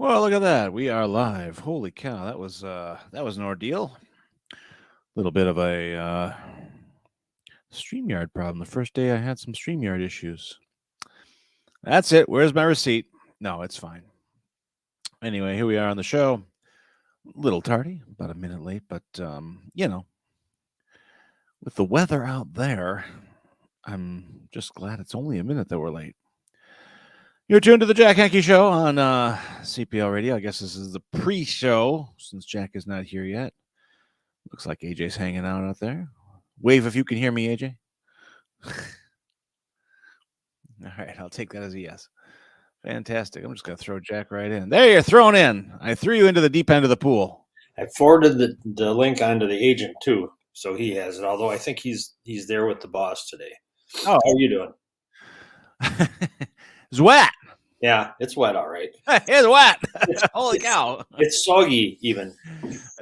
Well, look at that. We are live. Holy cow. That was an ordeal. A little bit of a StreamYard problem. The first day I had some StreamYard issues. That's it. Where's my receipt? No, it's fine. Anyway, here we are on the show. A little tardy, about a minute late, but with the weather out there, I'm just glad it's only a minute that we're late. You're tuned to the Jack Henke Show on CPL Radio. I guess this is the pre-show since Jack is not here yet. Looks like AJ's hanging out there. Wave if you can hear me, AJ. All right, I'll take that as a yes. Fantastic. I'm just going to throw Jack right in. There, you're thrown in. I threw you into the deep end of the pool. I forwarded the link onto the agent, too, so he has it, although I think he's there with the boss today. Oh. How are you doing? It's wet. Yeah, it's wet, all right. It's wet. Holy cow. It's soggy, even.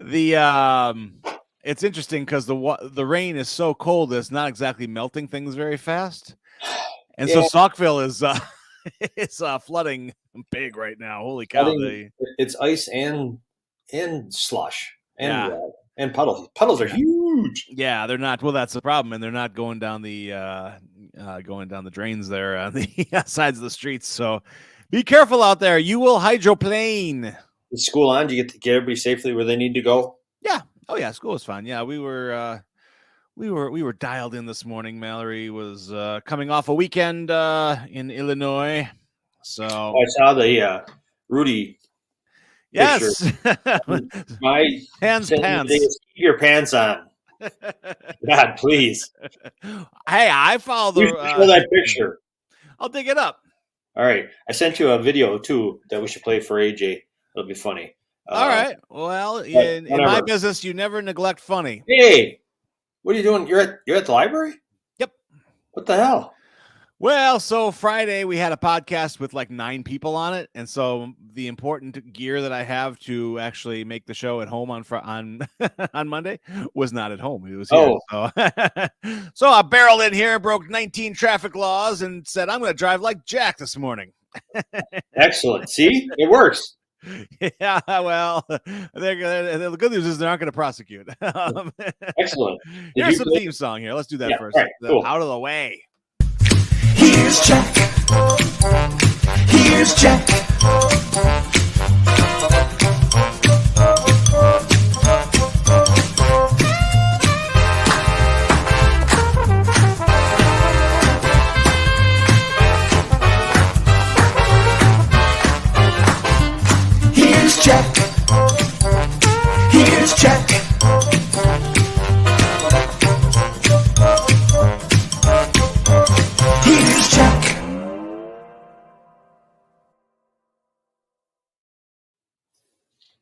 It's interesting because the rain is so cold that it's not exactly melting things very fast. And so Saukville is it's flooding big right now. Holy cow. It's ice and slush and puddles. Puddles are huge. Yeah, they're not. Well, that's the problem, and they're not going down the drains there on the sides of the streets. So be careful out there. You will hydroplane. Is school on? Do you get everybody safely where they need to go? Yeah. Oh yeah, school was fine. Yeah, we were dialed in this morning. Mallory was coming off a weekend in Illinois. So I saw the Rudy. Yes. My pants. Keep your pants on. God, please. Hey, I follow show that picture. I'll dig it up. All right. I sent you a video, too, that we should play for AJ. It'll be funny. All right. Well, in my business, you never neglect funny. Hey, what are you doing? You're at the library? Yep. What the hell? Well, so Friday we had a podcast with like 9 people on it, and so the important gear that I have to actually make the show at home on on Monday was not at home. It was here. So I barreled in here, broke 19 traffic laws, and said I'm going to drive like Jack this morning. Excellent. See, it works. Yeah, well, the good news is they're not going to prosecute. Excellent. Here's some theme song here. Let's do that first. Right, cool. Out of the way. Here's Jack. Here's Jack. Here's Jack. Here's Jack. Here's Jack.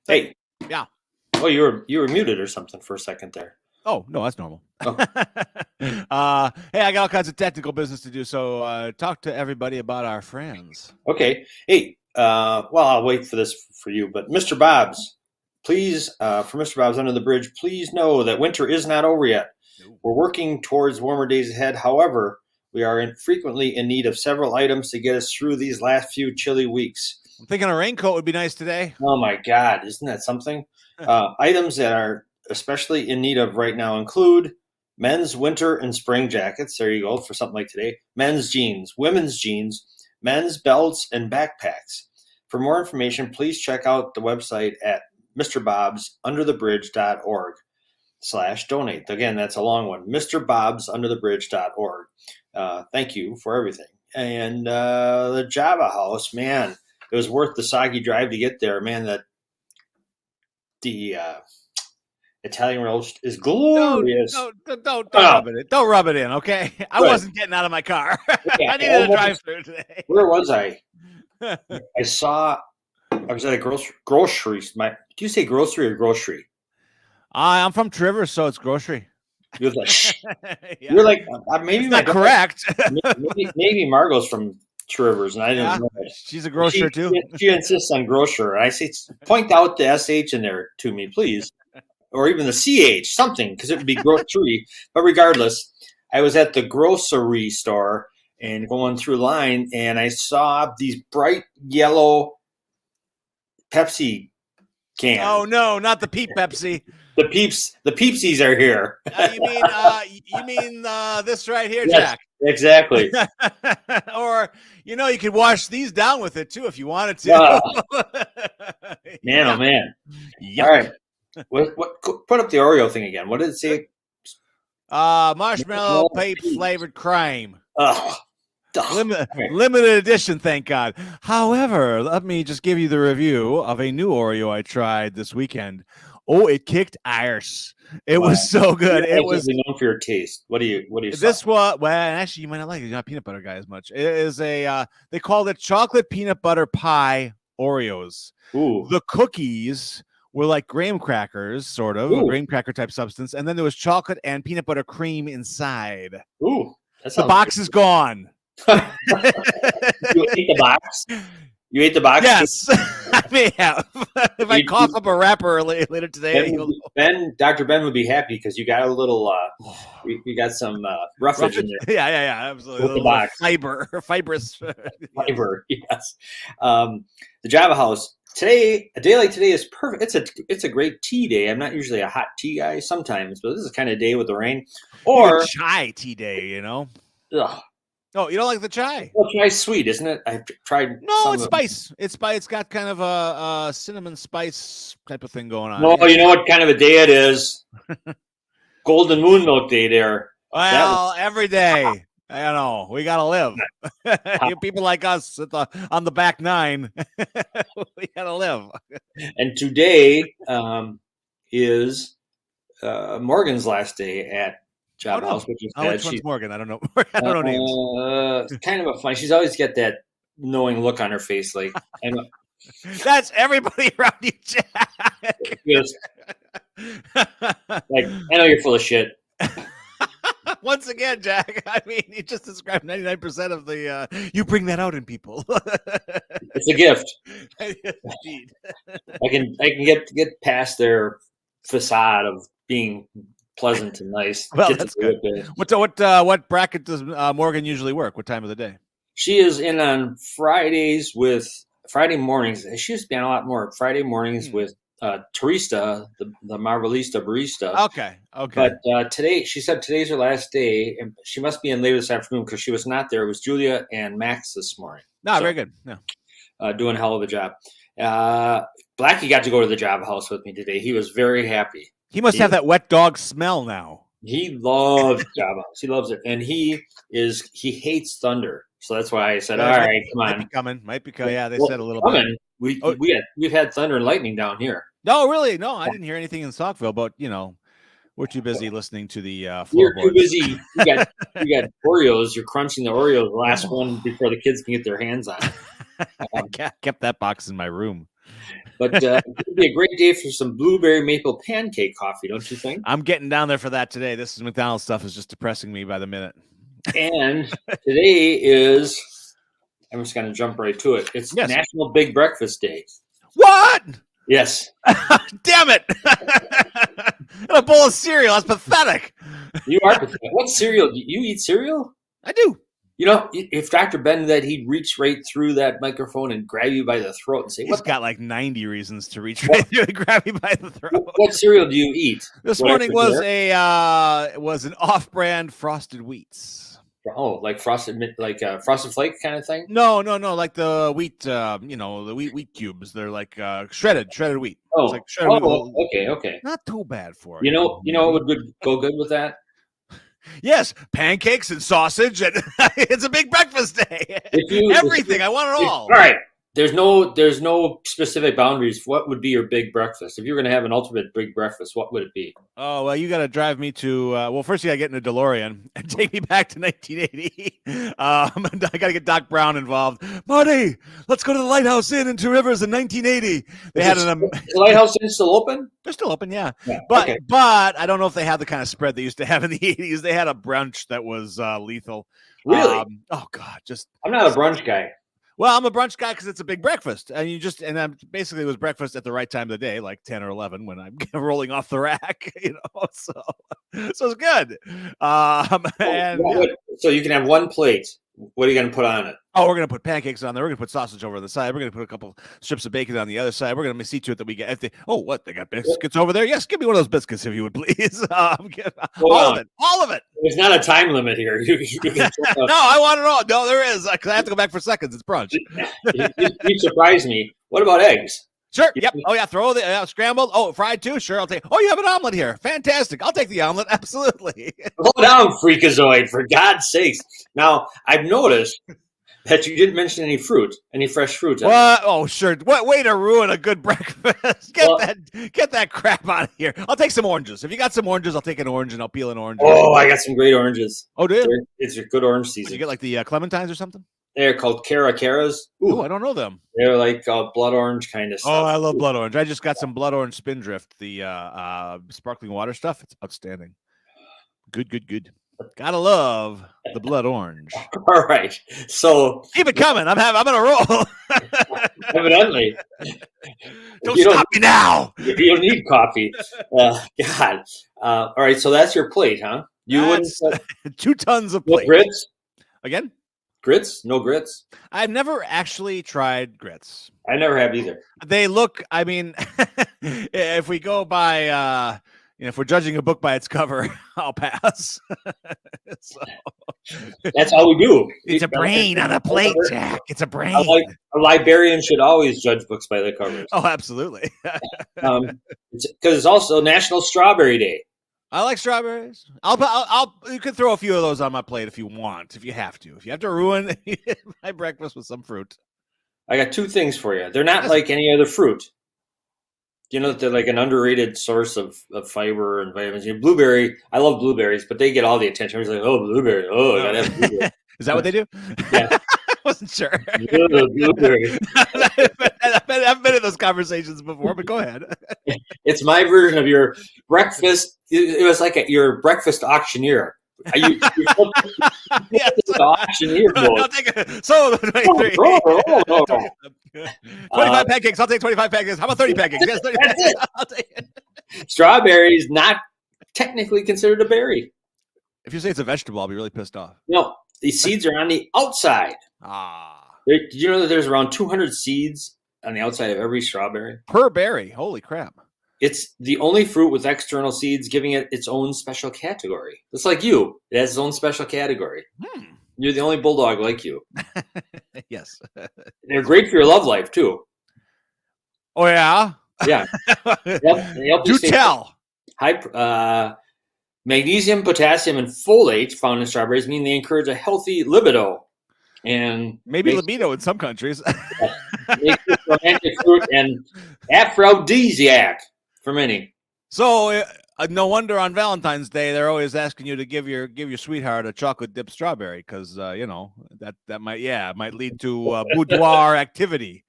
Hey. Yeah. Oh, you were muted or something for a second there. Oh, no, that's normal. Oh. Hey, I got all kinds of technical business to do, so talk to everybody about our friends. Okay. Hey, well, I'll wait for this for you, but Mr. Bob's, please, for Mr. Bob's Under the Bridge, please know that winter is not over yet. Nope. We're working towards warmer days ahead. However, we are frequently in need of several items to get us through these last few chilly weeks. I'm thinking a raincoat would be nice today. Oh, my God. Isn't that something? Items that are especially in need of right now include men's winter and spring jackets. There you go for something like today. Men's jeans, women's jeans, men's belts, and backpacks. For more information, please check out the website at MrBobsUnderTheBridge.org/donate. Again, that's a long one. MrBobsUnderTheBridge.org. Thank you for everything. And the Java House, man, it was worth the soggy drive to get there. Man, the Italian roast is glorious. Don't rub it in. Don't rub it in, okay? I wasn't getting out of my car. I needed a drive-through today. Where was I? I was at a grocery. Do you say grocery or grocery? I'm from Trivers, so it's grocery. You're like, Yeah. you're like maybe It's not correct. maybe Margot's from Trivers, and I didn't know that. She's a grocer too. She insists on grocer. And I say, point out the SH in there to me, please. Or even the CH, something, because it would be grocery. But regardless, I was at the grocery store and going through line, and I saw these bright yellow Pepsi can. Oh no, not the Peep Pepsi. The Peepsies are here. You mean this right here, Yes, Jack? exactly. Or you could wash these down with it too if you wanted to. Man, oh man! Yuck. All right, what? Put up the Oreo thing again. What did it say? Marshmallow Peep flavored crime. Ugh. Limited edition, thank God. However, let me just give you the review of a new Oreo I tried this weekend. Oh, it kicked arse. It was so good. You're It was known for your taste. What do you? this was well, actually, you might not like it. You're not a peanut butter guy as much. It is a they called it chocolate peanut butter pie Oreos. Ooh. The cookies were like graham crackers, sort of a graham cracker type substance, and then there was chocolate and peanut butter cream inside. Ooh, the box is gone. You ate the box? You ate the box? Yes. I may have. If I cough up a wrapper later today. Dr. Ben would be happy because you got a little, you got some roughage in there. Yeah, absolutely. With the box. Fibrous. Fiber, yes. The Java House. Today, a day like today is perfect. It's a great tea day. I'm not usually a hot tea guy sometimes, but this is the kind of day with the rain. Or chai tea day, Ugh. Oh, you don't like the chai? Well, chai's sweet, isn't it? I've tried. No, it's spice. It's spice. It's got kind of a cinnamon spice type of thing going on. No, you know what kind of a day it is? Golden Moon Milk Day there. Well, every day. I know. We got to live. People like us on the back nine. We got to live. And today is Morgan's last day at Job House, which is which one's Morgan? I don't know. I don't know names. Kind of a funny. She's always got that knowing look on her face, like that's everybody around you, Jack. Yes. Like, I know you're full of shit. Once again, Jack. I mean, you just described 99% of the. You bring that out in people. It's a gift. Yes, indeed. I can get past their facade of being pleasant and nice. Well, that's good. What bracket does Morgan usually work? What time of the day? She is in on Fridays with Friday mornings. She used to be on a lot more Friday mornings with Teresa, the Marvelista barista. Okay. But today, she said today's her last day, and she must be in later this afternoon because she was not there. It was Julia and Max this morning. No, very good. Yeah. Doing a hell of a job. Blackie got to go to the Job House with me today. He was very happy. He must have that wet dog smell now. He loves Job House. He loves it, and he hates thunder. So that's why I said, "All right, come on." Might be coming. Yeah, they said a little bit. We've had thunder and lightning down here. No, really, no, I didn't hear anything in Stockville. But we're too busy listening to the floorboards. You're too busy. You got Oreos. You're crunching the Oreos, the last one before the kids can get their hands on it. I kept that box in my room. But it would be a great day for some blueberry maple pancake coffee, don't you think? I'm getting down there for that today. This is McDonald's stuff is just depressing me by the minute. And today is, I'm just going to jump right to it. It's National Big Breakfast Day. What? Yes. Damn it. And a bowl of cereal. That's pathetic. You are pathetic. What cereal? Do you eat cereal? I do. If Dr. Ben did that, he'd reach right through that microphone and grab you by the throat and say, He's got like 90 reasons to reach right through and grab you by the throat. What cereal do you eat? This morning was an off-brand Frosted Wheats. Oh, like Frosted Flake kind of thing? No, like the wheat, the wheat cubes. They're like shredded wheat. Oh, it's like shredded wheat. Okay. Not too bad for you. You know what would go good with that? Yes, pancakes and sausage, and it's a big breakfast day. Everything, I want it all. All right. There's no specific boundaries. What would be your big breakfast? If you were going to have an ultimate big breakfast, what would it be? Oh, well, you got to drive me to, first you got to get in a DeLorean and take me back to 1980. I got to get Doc Brown involved. Marty, let's go to the Lighthouse Inn in Two Rivers in 1980. They had the Lighthouse Inn still open? They're still open, yeah. But I don't know if they have the kind of spread they used to have in the 80s. They had a brunch that was lethal. Really? Oh, God. I'm not a brunch guy. Well, I'm a brunch guy because it's a big breakfast, and basically it was breakfast at the right time of the day, like 10 or 11 when I'm rolling off the rack, so it's good. So you can have one plate. What are you going to put on it? Oh, we're gonna put pancakes on there. We're gonna put sausage over the side. We're gonna put a couple strips of bacon on the other side. We're gonna see to it that we get. What they got biscuits over there? Yes, give me one of those biscuits if you would please. All of it. All of it. There's not a time limit here. You can No, I want it all. No, there is. I have to go back for seconds. It's brunch. you surprised me. What about eggs? Sure. Yep. Oh yeah. Throw the scrambled. Oh, fried too. Sure. I'll take. Oh, you have an omelet here. Fantastic. I'll take the omelet. Absolutely. Hold down, freakazoid, for God's sakes. Now, I've noticed that you didn't mention any fruit, any fresh fruit. What? Oh, sure. What way to ruin a good breakfast? Get that crap out of here. I'll take some oranges. If you got some oranges, I'll take an orange and I'll peel an orange. Oh, I got some great oranges. Oh, do you? It's a good orange season. Did you get like the clementines or something? They're called Caracaras. Ooh, I don't know them. They're like blood orange kind of stuff. Oh, I love blood orange. I just got some blood orange Spindrift, the sparkling water stuff. It's outstanding. Good. Gotta love the blood orange. All right, so keep it coming. I'm on a roll. Evidently, don't stop me now. You don't need coffee. God. All right, so that's your plate, huh? You wouldn't 2 tons of no plate. grits Again? Grits? No grits? I've never actually tried grits. I never have either. They look, I mean, if we go by, if we're judging a book by its cover, I'll pass. So, that's all we do. It's a brain on a plate, Jack. It's a brain. A librarian should always judge books by their covers. Oh, absolutely. Because it's also National Strawberry Day. I like strawberries. I'll you can throw a few of those on my plate if you want, if you have to. If you have to ruin my breakfast with some fruit. I got 2 things for you. They're not like any other fruit. You know that they're like an underrated source of fiber and vitamins. Blueberry, I love blueberries, but they get all the attention. Everybody's like, oh, blueberry. Oh, I gotta have blueberry. Is that what they do? Yeah. I wasn't sure. Blueberry. I've been in those conversations before, but go ahead. It's my version of your breakfast. It was like your breakfast auctioneer. Yes. Auctioneer I'll take it. So 23. 25 pancakes. I'll take 25 pancakes. How about 30 pancakes? Yes, 30 That's pancakes. it. I'll take it. Strawberry is not technically considered a berry. If you say it's a vegetable, I'll be really pissed off. No, the seeds are on the outside. Did you know that there's around 200 seeds on the outside of every strawberry? Per berry. Holy crap. It's the only fruit with external seeds, giving it its own special category. Just like you. It has its own special category. You're the only bulldog like you. Yes. They're great for your love life, too. Oh, yeah? Yeah. Do tell. High, magnesium, potassium, and folate found in strawberries mean they encourage a healthy libido. And maybe libido in some countries. Makes it romantic fruit and aphrodisiac for many. So no wonder on Valentine's Day they're always asking you to give your sweetheart a chocolate dipped strawberry because that might lead to boudoir activity.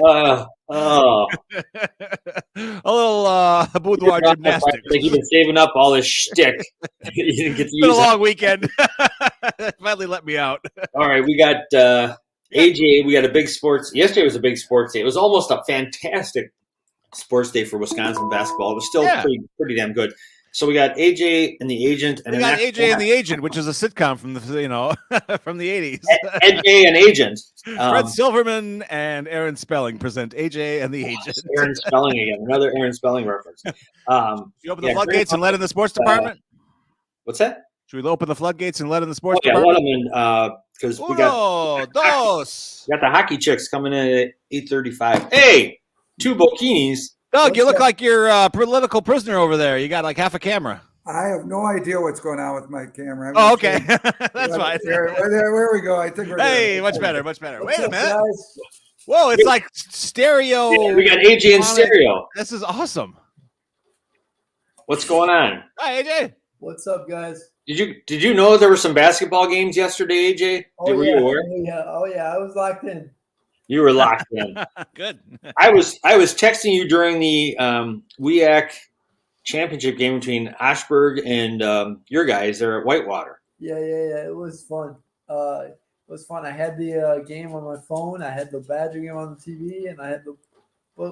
A little boudoir gymnastics. Like you've been saving up all this shtick. You didn't get to It's been a long weekend. Finally let me out. All right, we got AJ. We got a big sports. Yesterday was a big sports day. It was almost a fantastic sports day for Wisconsin basketball. It was still pretty damn good. So we got AJ and the Agent, and we got AJ and the Agent, which is a sitcom from the from the 80s. AJ and Agent. Fred Silverman and Aaron Spelling present AJ and the Agent. Aaron Spelling again, another Aaron Spelling reference. You open the floodgates and let in the sports department. What's that? Should we open the floodgates and let in the sports let department? them in because we got the hockey chicks coming in at 8:35. Hey, 2 bikinis. Doug, you look like you're a political prisoner over there. You got like half a camera. I have no idea what's going on with my camera. Oh, okay. That's fine. There we go. I think we're Hey, much better. Wait a minute. Guys? Whoa, it's like stereo. Yeah, we got AJ in stereo. This is awesome. What's going on? Hi, AJ. What's up, guys? Did you know there were some basketball games yesterday, AJ? Oh, you aware? I was locked in. You were locked in. Good. I was texting you during the WEAC championship game between Ashburg and your guys there at Whitewater. Yeah. It was fun. It was fun. I had the game on my phone. I had the Badger game on the TV, and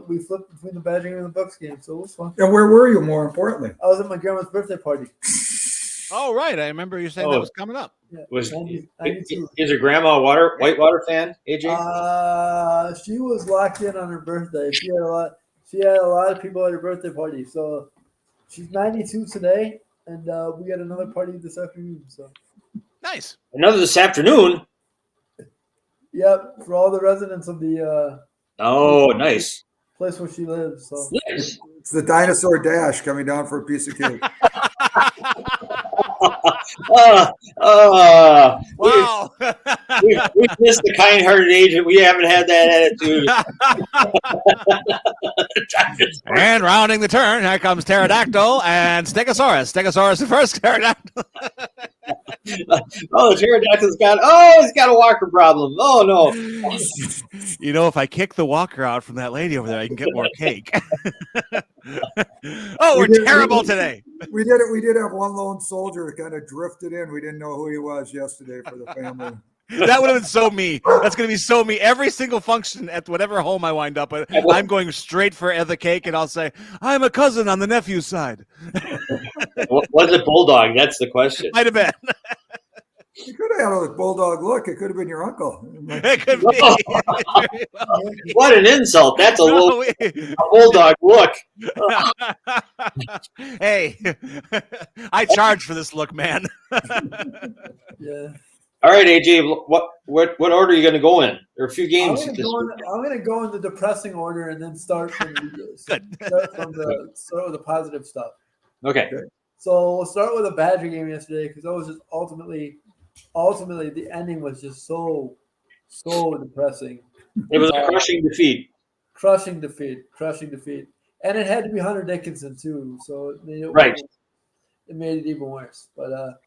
we flipped between the Badger game and the Bucks game, so it was fun. And where were you? More importantly, I was at my grandma's birthday party. Oh, right. I remember you saying that Oh. was coming up. Yeah, Was 92. is your grandma Whitewater fan, AJ? She was locked in on her birthday. She had a lot. She had a lot of people at her birthday party. So she's 92 today, and we got another party this afternoon. So Nice. Another this afternoon. yep, for all the residents of the Oh, nice. place where she lives. So Nice. It's the dinosaur dash coming down for a piece of cake. Wow. We've missed the kind-hearted agent. We haven't had that attitude. And rounding the turn, here comes Pterodactyl and Stegosaurus. Stegosaurus the first pterodactyl. Oh, the pterodactyl's he's got a walker problem. Oh no. You know, if I kick the walker out from that lady over there, I can get more cake. Oh, we're terrible today. We did have one lone soldier that kind of drifted in. We didn't know who he was yesterday for the family. That would have been so me. That's going to be so me. Every single function at whatever home I wind up at, I'm going straight for the cake, and I'll say, I'm a cousin on the nephew's side. Was it Bulldog? That's the question. Might have been. You could have had a bulldog look. It could have been your uncle. It could be. What an insult. That's a Bulldog look. Hey, I charge for this look, man. yeah, All right, AJ, what order are you going to go in? There are a few I'm games. gonna go in the depressing order and then start from Good. start with the positive stuff. Okay. So we'll start with a Badger game yesterday because that was just ultimately the ending was just so depressing. It was a crushing defeat. Crushing defeat, and it had to be Hunter Dickinson too. So Right. It made it even worse. But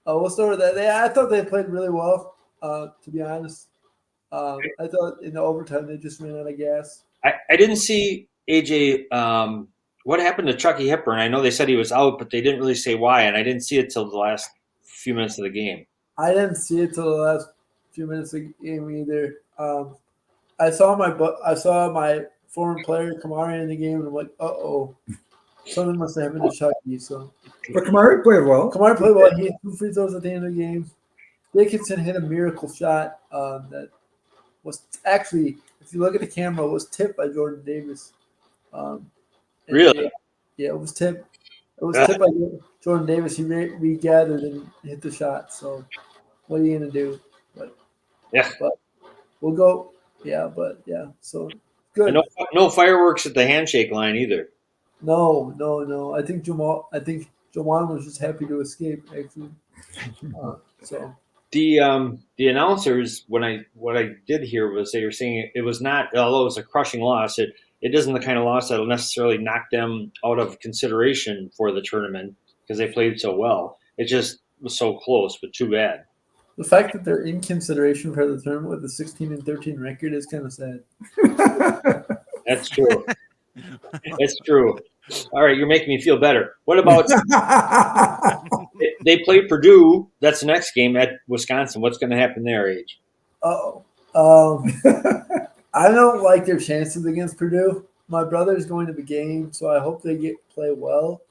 we'll start with that. I thought they played really well. To be honest, I thought in the overtime they just ran out of gas. I didn't see AJ. What happened to Chucky Hepburn? I know they said he was out, but they didn't really say why, and I didn't see it till the last few minutes of the game. I didn't see it till the last few minutes of the game either. I saw my former player Kamari in the game, and I'm like, something must have happened to Chucky. So, But Kamari played well. Kamari played well. He had 2 free throws at the end of the game. Dickinson hit a miracle shot that was actually, if you look at the camera, was tipped by Jordan Davis. Really? Yeah, it was tipped. It was tipped by Jordan Davis. He regathered and hit the shot. So, what are you gonna do? But we'll go. Yeah, so good. And no fireworks at the handshake line either. No. I think Jawan was just happy to escape. Actually, so The announcers, what I did hear was they were saying it was not, although it was a crushing loss, it isn't the kind of loss that'll necessarily knock them out of consideration for the tournament because they played so well. It just was so close, but too bad. the fact that they're in consideration for the tournament with a 16-13 record is kind of sad. That's true. That's true. All right, you're making me feel better. What about they play Purdue? That's the next game at Wisconsin. What's going to happen there, Age? I don't like their chances against Purdue. My brother's going to the game, so I hope they play well.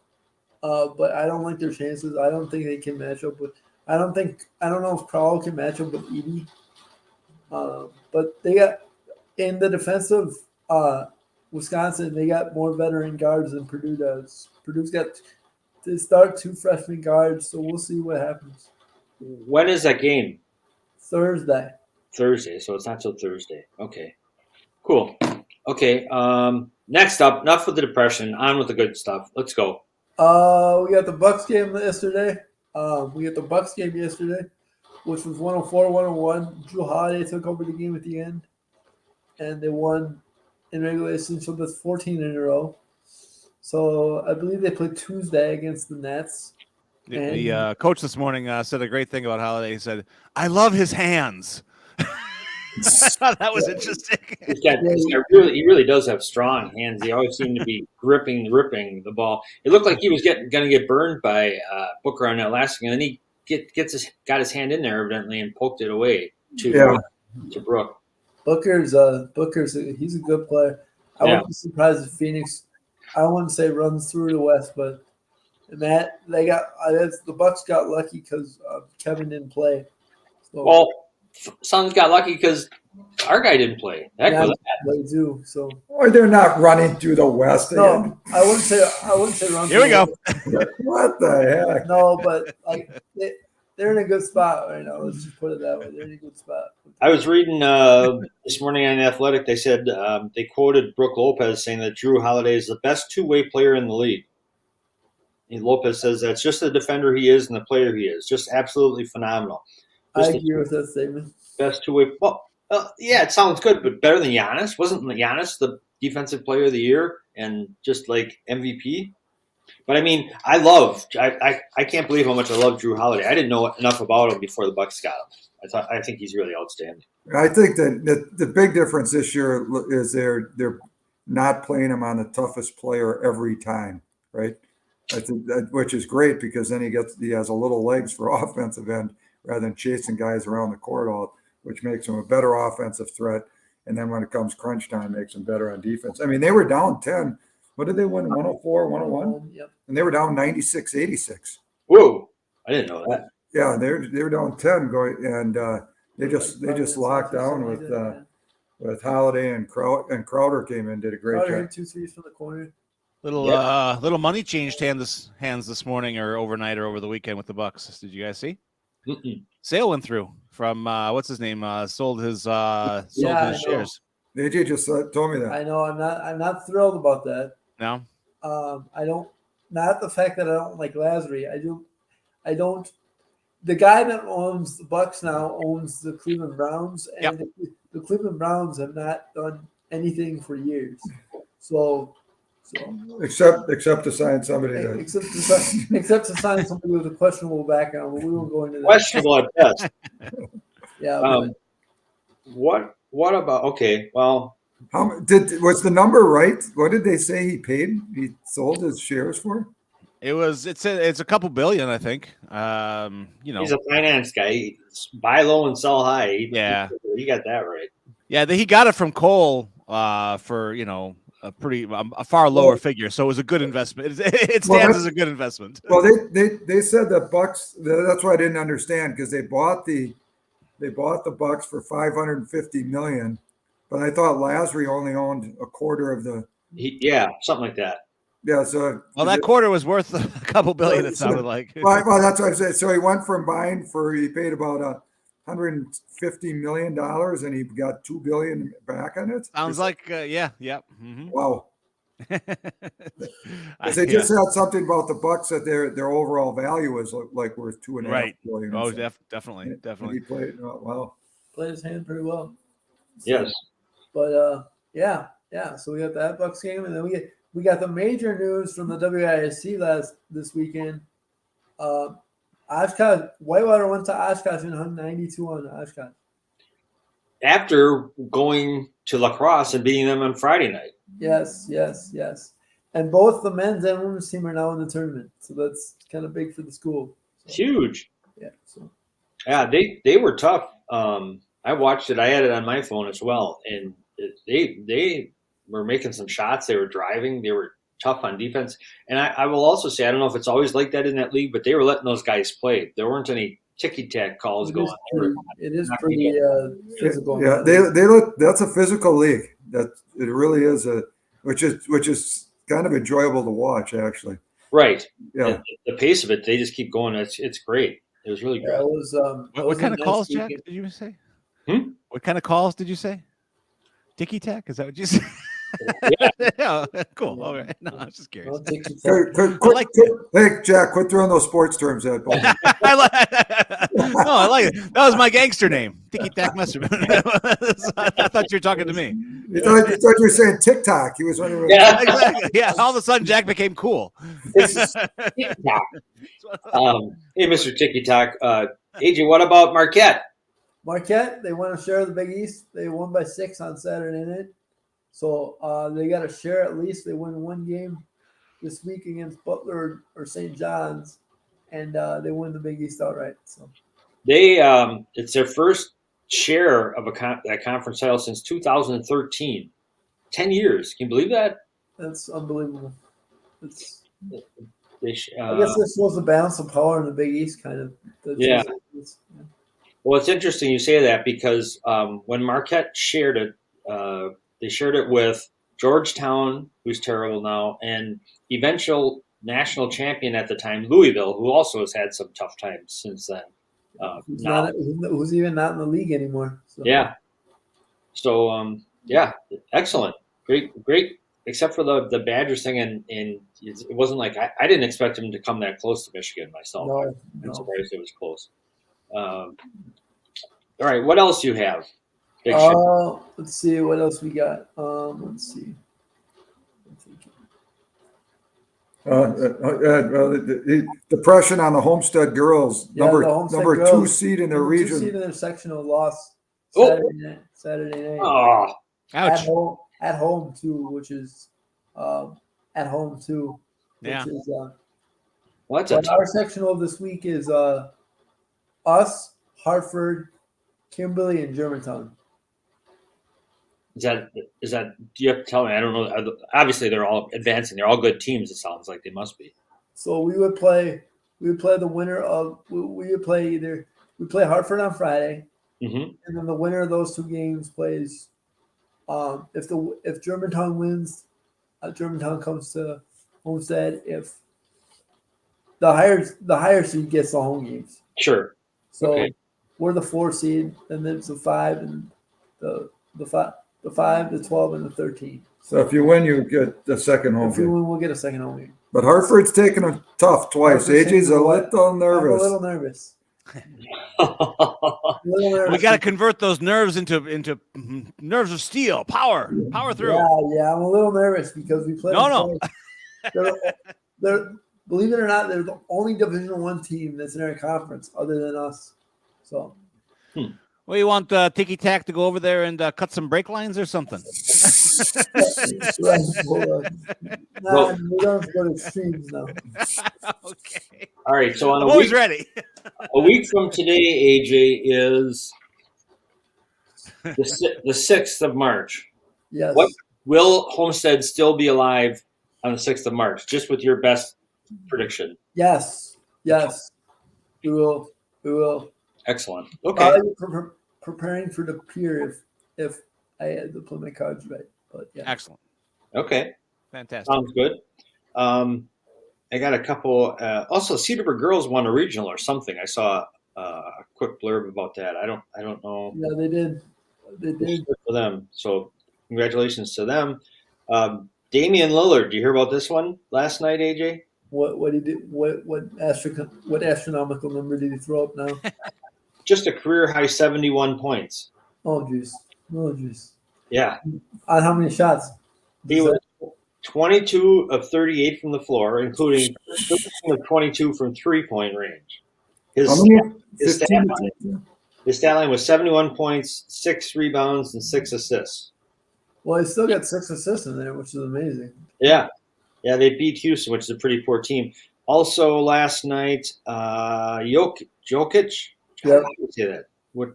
But I don't like their chances. I don't think they can match up with. I don't know if Crowell can match up with Edey. But they got in the defensive Wisconsin. They got more veteran guards than Purdue does. Purdue's got to start 2 freshman guards, so we'll see what happens. When is that game? Thursday, so it's not till Thursday. Okay, cool. Okay, next up, enough with the depression. On with the good stuff. Let's go. We got the Bucks game yesterday. Which was 104-101. Drew Holiday took over the game at the end, and they won in regulation, so that's 14 in a row. So I believe they played Tuesday against the Nets. The coach this morning said a great thing about Holiday. He said, I love his hands. I thought that was interesting. He really does have strong hands. He always seemed to be ripping the ball. It looked like he was going to get burned by Booker on that last thing, and then he got his hand in there evidently and poked it away to Brooke. Booker's he's a good player. I wouldn't be surprised if Phoenix, I wouldn't say runs through the West, but Matt, the Bucks got lucky because Kevin didn't play. So, Well, Suns got lucky because our guy didn't play. Heck yeah, with that. they do. So Or they're not running through the West. no, I wouldn't say run. Here we go. What the heck? No, but like they're in a good spot right now. Let's just put it that way. They're in a good spot. I was reading this morning on Athletic. They said they quoted Brooke Lopez saying that Drew Holiday is the best two-way player in the league. And Lopez says that's just the defender he is and the player he is. Just absolutely phenomenal. I agree with that statement. Best two-way. Well, yeah, it sounds good, but better than Giannis. Wasn't Giannis the defensive player of the year and just like MVP? But I mean, I can't believe how much I love Drew Holiday. I didn't know enough about him before the Bucks got him. I think he's really outstanding. I think that the big difference this year is they're not playing him on the toughest player every time, right? I think which is great because then he has a little legs for offensive end rather than chasing guys around the court all, which makes him a better offensive threat. And then when it comes crunch time, makes him better on defense. I mean, they were down 10. What did they win? 104, 101? Yep. And they were down 96-86. Whoa, I didn't know that. Yeah, they were down 10 going, and they just locked down with Holiday and Crowder came in, did a great Crowder job. hit 2 threes from the corner. Little money changed hands this morning or overnight or over the weekend with the Bucks. Did you guys see? Sale went through from what's his name? Sold his shares. AJ just told me that. I know. I'm not thrilled about that. No. I don't. Not the fact that I don't like Lazary. I don't. The guy that owns the Bucks now owns the Cleveland Browns, and the Cleveland Browns have not done anything for years. So except to sign somebody that except to sign somebody with a questionable background, but we won't go into that. Questionable at best. Yeah. What about? Okay, well, was the number right? What did they say he paid? He sold his shares for? It's a couple billion, I think. He's a finance guy. Buy low and sell high. He got that right. Yeah, he got it from Cole for a far lower figure, so it was a good investment. It stands as a good investment. Well, they said the Bucks. That's what I didn't understand because they bought the Bucks for $550 million, but I thought Lazary only owned a quarter of the. Something like that. Yeah, so that quarter was worth a couple billion. It sounded like. Well, that's what I said. So he went from he paid about $150 million, and he got $2 billion back on it. Sounds like yeah. Mm-hmm. Wow. They just said something about the Bucks that their overall value is like worth $2.5 billion. Oh, definitely. He played played his hand pretty well. Yes, but yeah. So we got that Bucks game, and then we got the major news from the WISC this weekend. Oshkosh, Whitewater went to Oshkosh and hung 92 on Oshkosh. After going to lacrosse and beating them on Friday night. Yes. And both the men's and women's team are now in the tournament, so that's kind of big for the school. So, huge. Yeah. So. Yeah, they were tough. I watched it. I had it on my phone as well, and they were making some shots. They were driving. They were tough on defense. And I will also say, I don't know if it's always like that in that league, but they were letting those guys play. There weren't any ticky-tack calls going on. It is pretty physical. Yeah, that's a physical league. That it really is which is kind of enjoyable to watch, actually. Right. Yeah. The pace of it, they just keep going. It's great. It was really great. What kind of calls, Jack, did you say? What kind of calls did you say? Ticky tack? Is that what you said? Yeah. Cool. All right. No, I was just curious. Hey, Jack, quit throwing those sports terms at both. I like it. That was my gangster name. Ticky tack must have been. I thought you were talking to me. You thought you were saying TikTok. He was wondering. Yeah, exactly. Yeah. All of a sudden, Jack became cool. It's TikTok. Hey, Mr. TikTok. AJ, what about Marquette? Marquette, they won a share of the Big East. They won by 6 on Saturday night. So they got a share at least. They won one game this week against Butler or St. John's, and they won the Big East outright. So they it's their first share of that conference title since 2013. 10 years. Can you believe that? That's unbelievable. I guess this was the balance of power in the Big East, kind of. Yeah. Well, it's interesting you say that because when Marquette shared it, they shared it with Georgetown, who's terrible now, and eventual national champion at the time, Louisville, who also has had some tough times since then. Who's even not in the league anymore. So. Yeah. So, excellent. Great. Except for the Badgers thing, and it wasn't like I didn't expect him to come that close to Michigan myself. No. I'm surprised it was close. All right, what else do you have? Let's see what else we got. Let's see. Depression on the Homestead girls, number girls, 2 seed in their region. 2 seed in their sectional loss Saturday night. Oh, ouch. At home too, which is at home too. Yeah. Which is, What's our sectional this week is us, Hartford, Kimberly, and Germantown. Is that? Do you have to tell me? I don't know. Obviously, they're all advancing. They're all good teams. It sounds like they must be. So we would play the winner of. We play Hartford on Friday, Mm-hmm. and then the winner of those 2 games plays. If Germantown wins, Germantown comes to Homestead. If the higher seed gets the home games. Sure. So Okay. we're the 4 seed, and then it's the 5 and the 5, the 12, and the 13. So if you win, you get the second home If we game. win, we'll get a second home game. But Hartford's taking them tough twice. Hartford's AJ's a taking little I'm a nervous. little nervous. We got to convert those nerves into nerves of steel. Power through. Yeah, I'm a little nervous because we played. No. They're believe it or not, they're the only Division I team that's in our conference other than us. So. Well, you want Tiki Tack to go over there and cut some brake lines or something? Nah, we don't go to extremes now. Okay. All right. So I'm always ready. a week from today, AJ, is the 6th of March. Yes. What will Homestead still be alive on the 6th of March? Just with your best prediction. Yes. We will. Excellent. Okay. Preparing for the pier if I had to play my cards right. But yeah. Excellent. Okay. Fantastic. Sounds good. I got a couple. Also, Cedarburg girls won a regional or something. I saw a quick blurb about that. I don't know. Yeah, they did. Good for them. So congratulations to them. Damian Lillard. Do you hear about this one last night, AJ? What he did? What astronomical number did he throw up now? Just a career high 71 points. Oh jeez. Yeah. On how many shots? He was 22 of 38 from the floor, including 13 of 22 from 3-point range. His stat line was 71 points, 6 rebounds, and 6 assists. Well, he still got 6 assists in there, which is amazing. Yeah, they beat Houston, which is a pretty poor team. Also, last night, Jokic. Yep. How do you say that? What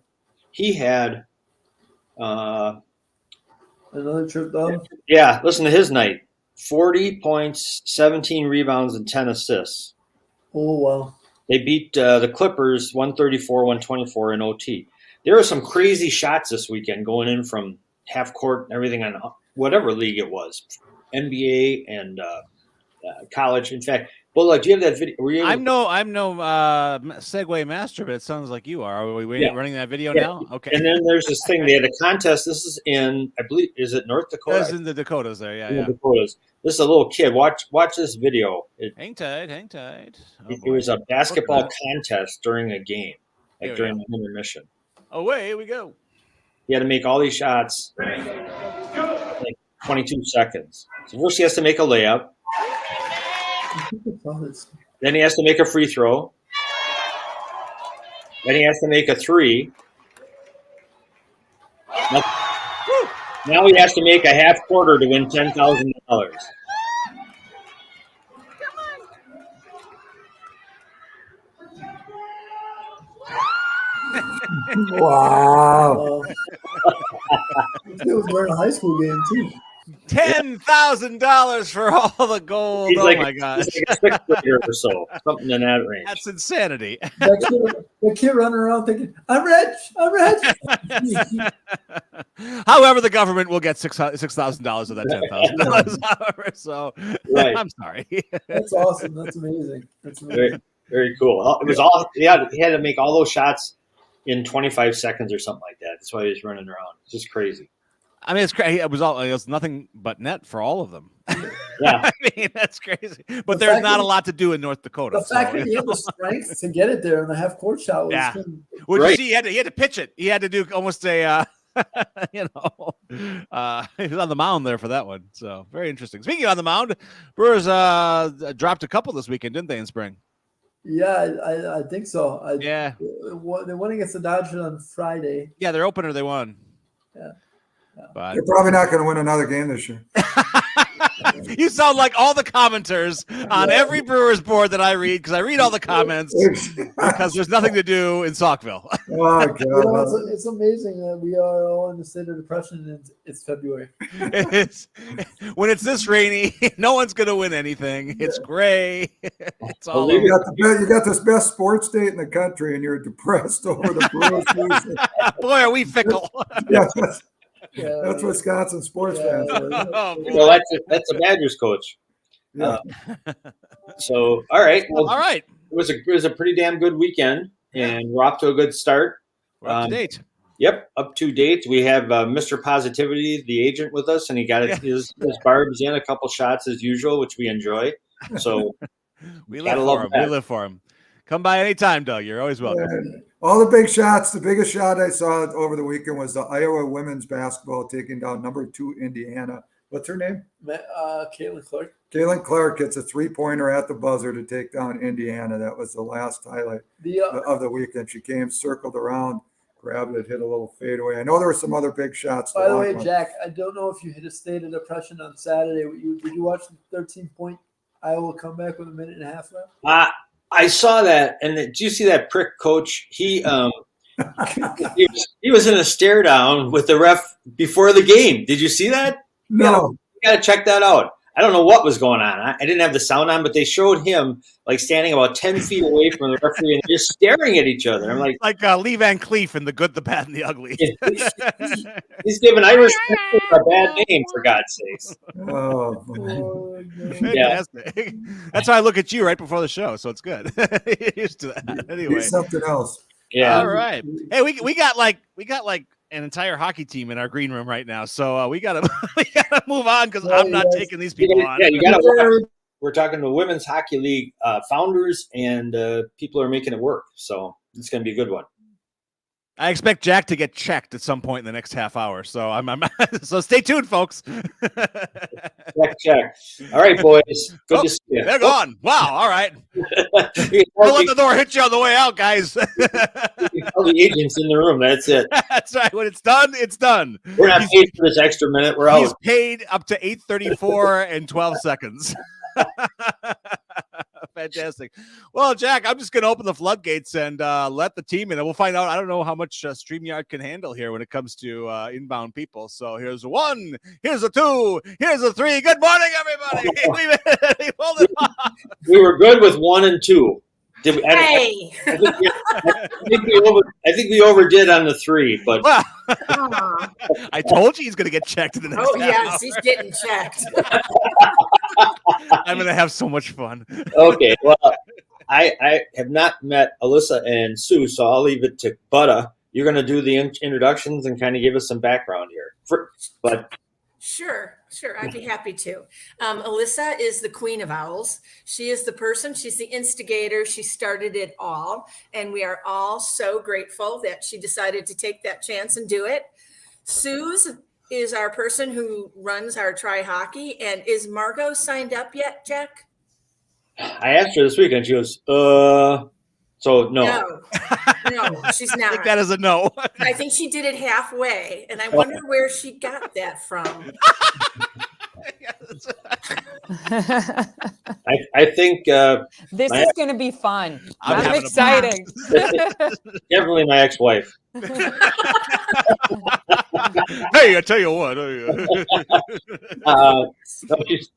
he had. Another trip down. Yeah, listen to his night: 40 points, 17 rebounds, and 10 assists. Oh wow! They beat the Clippers 134-124 in OT. There are some crazy shots this weekend going in from half court and everything on whatever league it was, NBA and college. In fact, Bullock, do you have that video? I'm no segue master, but it sounds like you are. Are we running that video now? Okay. And then there's this thing. They had a contest. This is in, I believe, is it North Dakota? That's in the Dakotas there. Yeah. Dakotas. This is a little kid. Watch this video. Hang tight. Oh, it was a basketball contest during a game, like during the intermission. Away we go. He had to make all these shots in like 22 seconds. So first he has to make a layup. Then he has to make a free throw. Then he has to make a 3. Now he has to make a half quarter to win $10,000. Wow. It was during a high school game too. $10,000 for all the gold. He's Oh like, my gosh. he's like a sixth grader or so, something in that range. That's insanity. The kid running around thinking, I'm rich. I'm rich. However, the government will get $6,000 of that $10,000. However, so Right. I'm sorry. That's awesome. That's amazing. That's Very, amazing. very cool. It was all, yeah, he had to make all those shots in 25 seconds or something like that. That's why he was running around. It's just crazy. I mean, it's crazy. It was nothing but net for all of them. Yeah. I mean, that's crazy. But The there's fact not that- a lot to do in North Dakota. The fact that he had the strength to get it there in the half court shot was Yeah. good. Well, Right. you see, he had to pitch it. He had to do almost a, he was on the mound there for that one. So very interesting. Speaking of on the mound, Brewers dropped a couple this weekend, didn't they, in spring? Yeah, I think so. Yeah. They won against the Dodgers on Friday. Yeah, their opener, they won. Yeah. But They're probably not going to win another game this year. you sound like all the commenters on every Brewers board that I read, because I read all the comments because there's nothing to do in Saukville. Oh, You know, God. it's amazing that we are all in a state of depression and it's February. When it's this rainy, no one's going to win anything. It's gray. It's all Believe over. You got this best sports state in the country, and you're depressed over the Brewers losing. Boy, are we fickle. Yeah, Yeah, that's Wisconsin sports yeah, fans. are. Oh, boy. Well, that's a Badgers coach. Yeah. So, all right. Well, All right. it was a pretty damn good weekend, and we're off to a good start. We're up to date. Yep, up to date. We have Mr. Positivity, the agent, with us, and he got his barbs in, a couple shots as usual, which we enjoy. So We gotta live love for him. that. We live for him. Come by anytime, Doug. You're always welcome. And all the big shots. The biggest shot I saw over the weekend was the Iowa women's basketball taking down number 2 Indiana. What's her name? Caitlin Clark. Caitlin Clark gets a 3-pointer at the buzzer to take down Indiana. That was the last highlight The of the weekend. She came, circled around, grabbed it, hit a little fadeaway. I know there were some other big shots. By the way, Jack, I don't know if you hit a state of depression on Saturday. Did you watch the 13-point Iowa comeback with a minute and a half left? I saw that, and did you see that prick coach? He he was in a stare down with the ref before the game. Did you see that? No. You got to check that out. I don't know what was going on. I didn't have the sound on, but they showed him like standing about 10 feet away from the referee and just staring at each other. I'm like Lee Van Cleef in The Good, the Bad, and the Ugly. he's giving Irish a bad name, for God's sakes. Oh, Fantastic. That's why I look at you right before the show, so it's good. You're used to that. Anyway. he's something else. Yeah. All right. Hey, we got like an entire hockey team in our green room right now, so we gotta move on because I'm not taking these people on. Yeah, you got to. We're talking to Women's Hockey League founders and people who are making it work. So it's going to be a good one. I expect Jack to get checked at some point in the next half hour, so I'm so stay tuned, folks. Check. All right, boys. Good to see you. They're gone. Wow. All right. Don't Don't let the door hit you on the way out, guys. All the agents in the room. That's it. That's right. When it's done, it's done. We're not paid for this extra minute. We're He's out. paid up to 8:34 and 12 seconds. Fantastic. Well, Jack, I'm just going to open the floodgates and let the team in, and we'll find out. I don't know how much StreamYard can handle here when it comes to inbound people. So here's a 1, here's a 2, here's a 3. Good morning, everybody. we pulled it off. We were good with 1 and 2. Did we, Hey. I think we overdid on the 3, but Well, Aw. I told you he's going to get checked in the next Oh, half yes, hour. he's getting checked. I'm going to have so much fun. okay. Well, I have not met Alyssa and Sue, so I'll leave it to Butta. You're going to do the introductions and kind of give us some background here. But Sure, I'd be happy to. Alyssa is the queen of owls. She is the person, she's the instigator. She started it all. And we are all so grateful that she decided to take that chance and do it. Suze is our person who runs our Try Hockey. And is Margot signed up yet, Jack? I asked her this weekend. She goes, so no. No, she's I not. think that is a no. I think she did it halfway. And I wonder where she got that from. I think This My- is going to be fun. I'm I'm having a excited. definitely my ex-wife. Hey, I tell you what.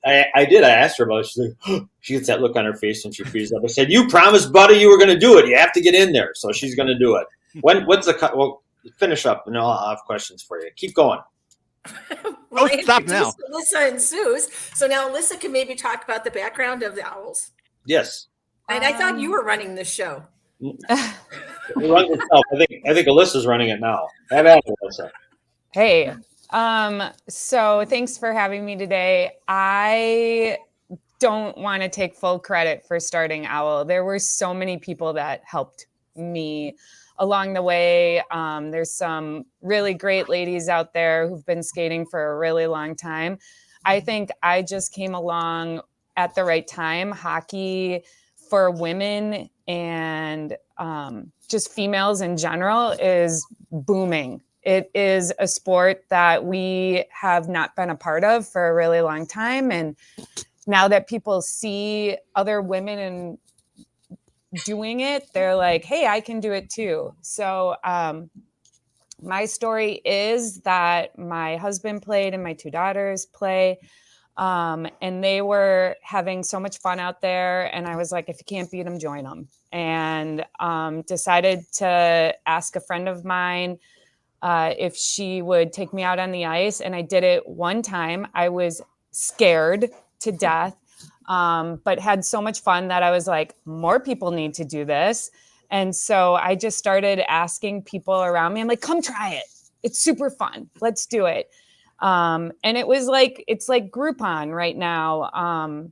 I did. I asked her about it. She's like, she gets that look on her face when she freezes up. I said, "You promised Buddy you were going to do it. You have to get in there." So she's going to do it. What's the cut? Well, finish up, and I'll have questions for you. Keep going. Well, Oh, stop now. Alyssa and Sue's. So now Alyssa can maybe talk about the background of the owls. Yes. And I thought you were running this show. It runs itself. I think Alyssa's running it now. Have at it, Alyssa. Hey, so thanks for having me today. I don't want to take full credit for starting OWL. There were so many people that helped me along the way. There's some really great ladies out there who've been skating for a really long time. I think I just came along at the right time. Hockey for women and just females in general is booming. It is a sport that we have not been a part of for a really long time. And now that people see other women and doing it, they're like, hey, I can do it too. So my story is that my husband played and my two daughters play. And they were having so much fun out there. And I was like, if you can't beat them, join them. And decided to ask a friend of mine if she would take me out on the ice. And I did it one time. I was scared to death, but had so much fun that I was like, more people need to do this. And so I just started asking people around me. I'm like, come try it. It's super fun. Let's do it. And it was like, it's like Groupon right now.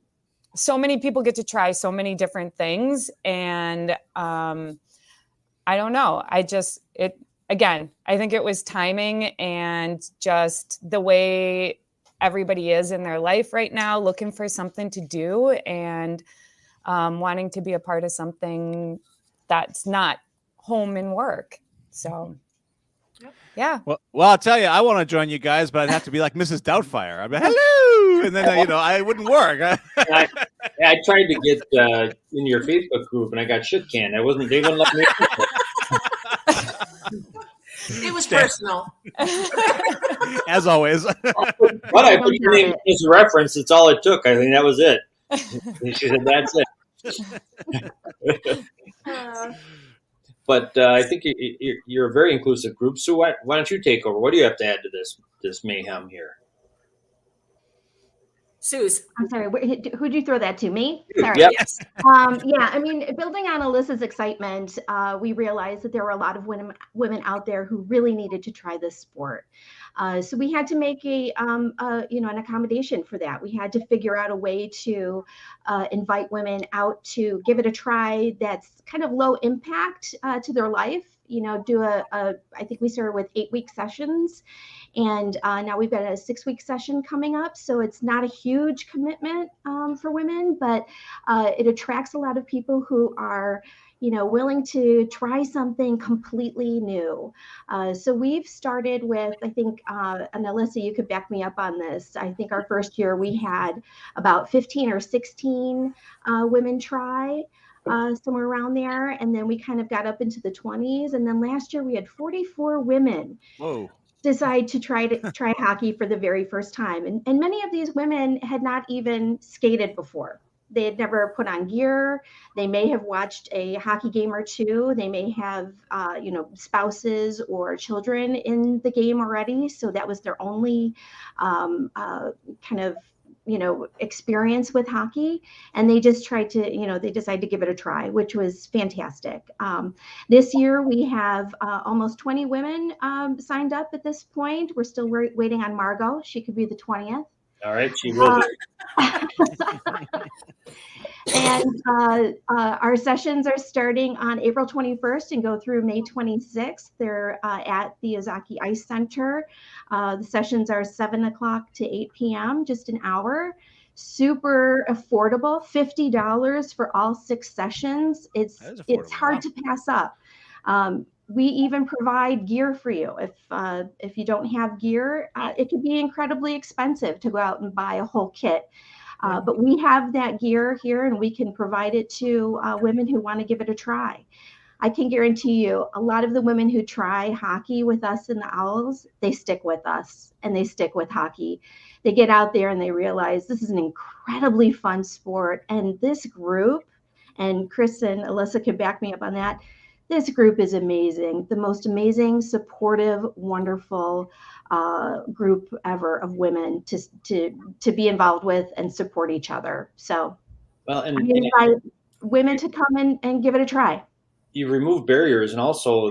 So many people get to try so many different things. And I don't know. Again, I think it was timing and just the way everybody is in their life right now, looking for something to do and wanting to be a part of something that's not home and work. So, yeah. Well, I'll tell you, I want to join you guys, but I'd have to be like Mrs. Doubtfire. I'd be hello, and then I wouldn't work. I tried to get in your Facebook group, and I got shit canned. They wouldn't let me. It was personal. As always. But I put your name as a reference. It's all it took. I think that was it. And she said, "That's it." But I think you're a very inclusive group. So why don't you take over? What do you have to add to this mayhem here? Suze. I'm sorry, who'd you throw that to? Me? Sorry. Yep. Yes. Yeah, I mean, building on Alyssa's excitement, we realized that there were a lot of women out there who really needed to try this sport. So we had to make an accommodation for that. We had to figure out a way to invite women out to give it a try that's kind of low impact to their life. Do I think we started with 8-week sessions. And now we've got a 6-week session coming up. So it's not a huge commitment for women, but it attracts a lot of people who are, willing to try something completely new. So we've started with, I think, and Alyssa, you could back me up on this. I think our first year we had about 15 or 16 women try. Somewhere around there. And then we kind of got up into the 20s. And then last year we had 44 women. Whoa. Decide to try hockey for the very first time. And many of these women had not even skated before. They had never put on gear. They may have watched a hockey game or two. They may have, spouses or children in the game already. So that was their only kind of, experience with hockey. And they just tried to, they decided to give it a try, which was fantastic. This year we have almost 20 women signed up at this point. We're still waiting on Margot. She could be the 20th. All right, she will. And our sessions are starting on April 21st and go through May 26th. They're at the Ozaki Ice Center. The sessions are 7 o'clock to 8 p.m., just an hour. Super affordable, $50 for all 6 sessions. It's hard to pass up. We even provide gear for you. If you don't have gear, it could be incredibly expensive to go out and buy a whole kit. But we have that gear here and we can provide it to women who want to give it a try. I can guarantee you a lot of the women who try hockey with us in the Owls, they stick with us and they stick with hockey. They get out there and they realize this is an incredibly fun sport. And this group, and Chris and Alyssa can back me up on that, this group is amazing. The most amazing, supportive, wonderful group ever of women to be involved with and support each other. So Well, I and invite women to come and give it a try. you remove barriers and also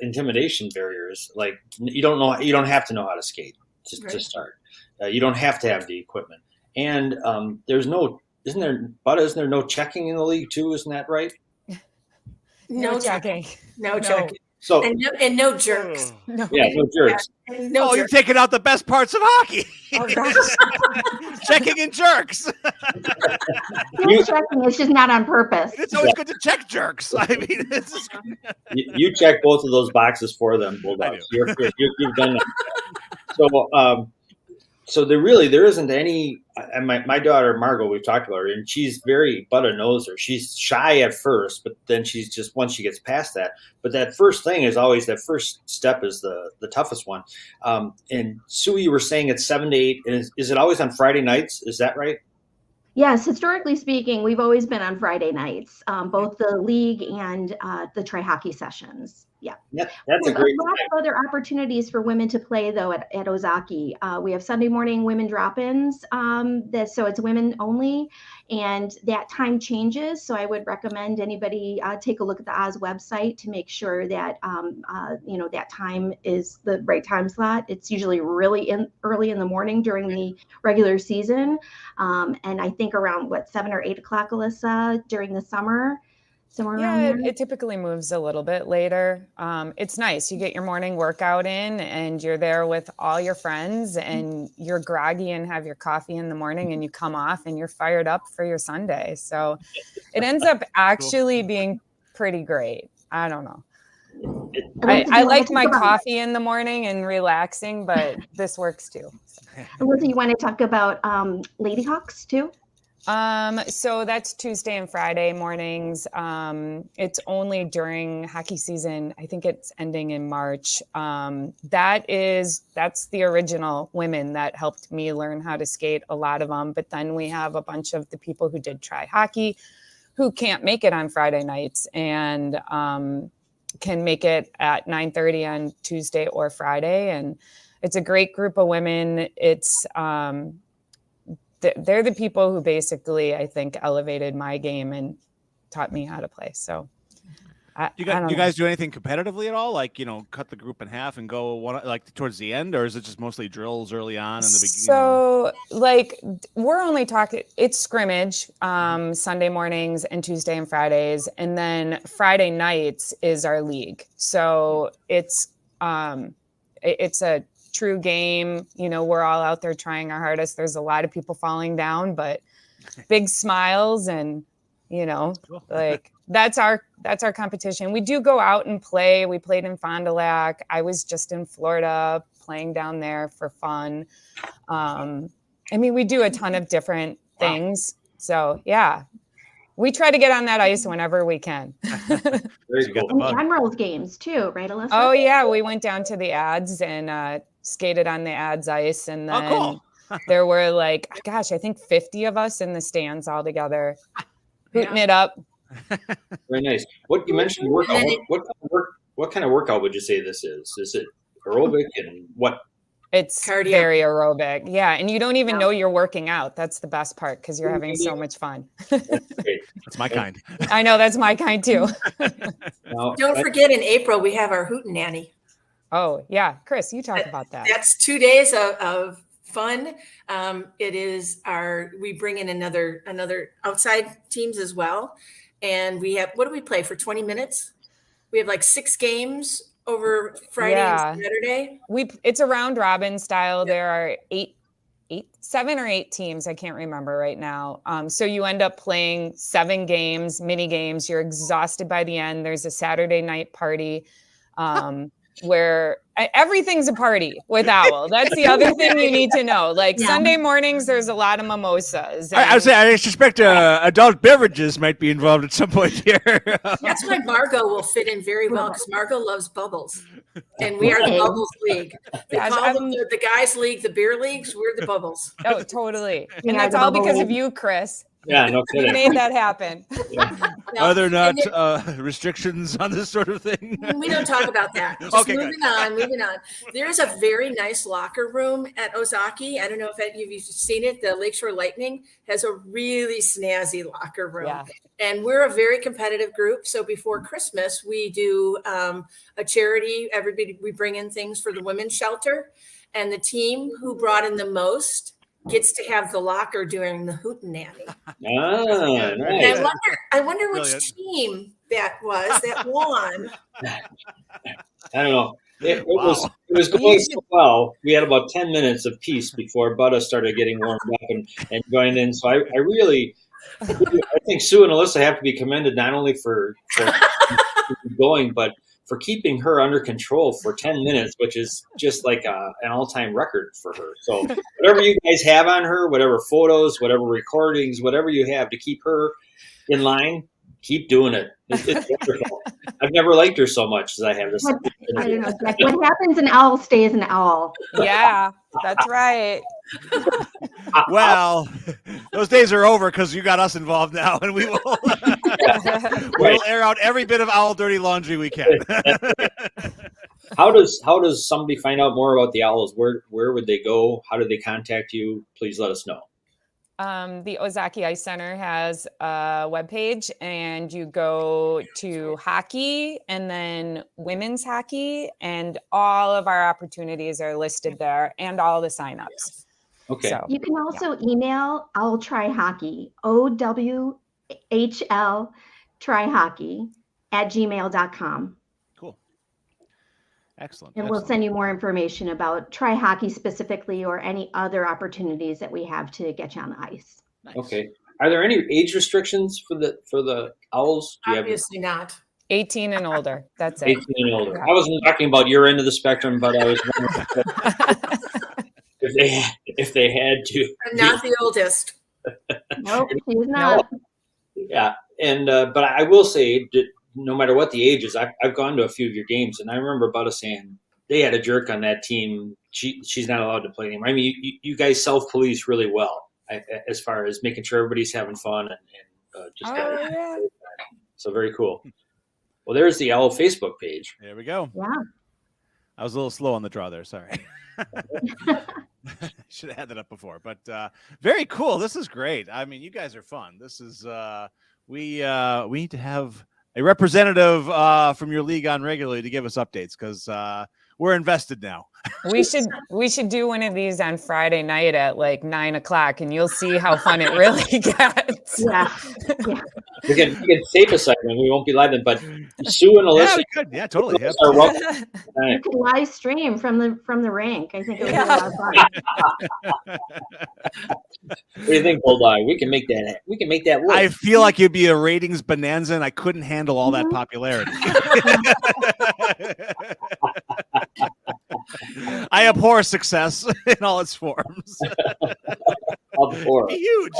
intimidation barriers. Like you don't have to know how to skate to start. You don't have to have the equipment. And isn't there no checking in the league too? Isn't that right? No checking. No checking. So And no jerks. No. yeah, no jerks. And no Oh, you're jerks. taking out the best parts of hockey. Oh gosh. Checking and jerks. Still checking, it's just not on purpose. It's always good to check jerks. I mean, it's just, You check both of those boxes for them, Bulldogs. You've done that. So there isn't any. And my daughter Margot, we've talked about her, and she's very Butta-noser. She's shy at first, but then she's just once she gets past that. But that first thing is always that first step is the toughest one. And Sue, you were saying it's 7 to 8. Is it always on Friday nights? Is that right? Yes, historically speaking, we've always been on Friday nights, both the league and the tri-hockey sessions. Yeah. That's There's a great lot of other opportunities for women to play, though, at Ozaki. We have Sunday morning women drop-ins, so it's women only, and that time changes. So I would recommend anybody take a look at the Oz website to make sure that that time is the right time slot. It's usually really early in the morning during the regular season, and I think around 7 or 8 o'clock, Alyssa, during the summer. Yeah, it typically moves a little bit later. It's nice. You get your morning workout in and you're there with all your friends and you're groggy and have your coffee in the morning and you come off and you're fired up for your Sunday. So it ends up actually being pretty great. I don't know. I like my coffee in the morning and relaxing, but this works too. Alyssa, you want to talk about Lady Hawks too? So that's Tuesday and Friday mornings. It's only during hockey season. I think it's ending in March. That's the original women that helped me learn how to skate, a lot of them. But then we have a bunch of the people who did try hockey who can't make it on Friday nights and can make it at 9:30 on Tuesday or Friday. And it's a great group of women. It's they're the people who basically, I think, elevated my game and taught me how to play. So do you guys do anything competitively at all? Like, cut the group in half and go like towards the end, or is it just mostly drills early on in the beginning? So we're only talking, it's scrimmage, Sunday mornings and Tuesday and Fridays. And then Friday nights is our league. So it's a true game. We're all out there trying our hardest. There's a lot of people falling down, but big smiles and, that's our competition. We do go out and play. We played in Fond du Lac. I was just in Florida playing down there for fun. We do a ton of different things. So yeah, we try to get on that ice whenever we can. Very cool. And the Admirals games too, right, Alyssa? Oh yeah, we went down to the ads and skated on the ads ice, and then cool. there were I think 50 of us in the stands all together, hooting it up. Very nice. What you mentioned workout. What kind of workout would you say this is? Is it aerobic and what? It's Cardio. very aerobic. Yeah. And you don't even know you're working out. That's the best part because you're having so much fun. That's my kind. I know, that's my kind too. Don't forget, in April, we have our Hootenanny. Oh, yeah. Chris, you talk about that. That's 2 days of fun. We bring in another outside teams as well. And we have, what do we play for 20 minutes? We have 6 games over Friday and Saturday. It's a round robin style. Yeah. There are 7 or 8 teams. I can't remember right now. So you end up playing 7 games, mini games. You're exhausted by the end. There's a Saturday night party. where everything's a party with Owl. That's the other thing you need to know. Like Yeah. Sunday mornings, there's a lot of mimosas. I would say I suspect adult beverages might be involved at some point here. That's why Margot will fit in very well because Margot loves bubbles, and we are the Okay. Bubbles League. They Yes, call them the guys' league, the beer leagues. We're the bubbles. Oh, totally. We And are that's the all bubble because of league. you, Chris. Yeah, no You kidding. made that happen. Are there not And restrictions on this sort of thing? we don't talk about that. Just Okay, good. moving on. There is a very nice locker room at Ozaki. I don't know if any of you've seen it. The Lakeshore Lightning has a really snazzy locker room. Yeah. And we're a very competitive group. So before Christmas, we do a charity. Everybody, we bring in things for the women's shelter. And the team who brought in the most gets to have the locker during the hootenanny. Ah, And nice. I wonder which Brilliant. team that was that won. I don't know. It Wow. was going so well. We had about 10 minutes of peace before Butta started getting warmed up and going in. So I think Sue and Alyssa have to be commended not only for going, but for keeping her under control for 10 minutes, which is just like an all-time record for her. So whatever you guys have on her, whatever photos, whatever recordings, whatever you have to keep her in line, keep doing it. It's wonderful. I've never liked her so much as I have this. I don't know, Jack. What happens an owl stays an owl. Yeah, that's right. Well, those days are over because you got us involved now, and we will we'll air out every bit of Owl dirty laundry we can. How does somebody find out more about the Owls? Where would they go? How do they contact you? Please let us know. The Ozaki Ice Center has a webpage, and you go to hockey and then women's hockey, and all of our opportunities are listed there and all the signups. Okay. So, You can also email Owl Try Hockey, OWHL Try Hockey @gmail.com. Cool. Excellent. And we'll send you more information about Try Hockey specifically or any other opportunities that we have to get you on the ice. Nice. Okay. Are there any age restrictions for the Owls? Do you have Obviously not. 18 and older. That's it. 18 and older? I wasn't talking about your end of the spectrum, but I was wondering if they had to. I'm not the oldest. Nope, she's not. Yeah, and but I will say that no matter what the age is, I've gone to a few of your games, and I remember Butta saying they had a jerk on that team. She's not allowed to play anymore. I mean, you guys self-police really well as far as making sure everybody's having fun and just. Yeah. So very cool. Well, there's the Owl Facebook page. There we go. Yeah. I was a little slow on the draw there. Sorry. Should have had that up before, but very cool. This is great. I mean, you guys are fun. This is we need to have a representative from your league on regularly to give us updates because we're invested now. We should do one of these on Friday night at like 9:00, and you'll see how fun it really gets. Yeah. We can tape a segment. We won't be live then, but Sue and Yeah, Alyssa we could. Yeah, totally. Yep. are welcome. You can live stream from the rink. I think it would be a lot of fun. What do you think, Bulldog? We can make that. We can make that work. I feel like it'd be a ratings bonanza, and I couldn't handle all that popularity. I abhor success in all its forms. All before. Be huge.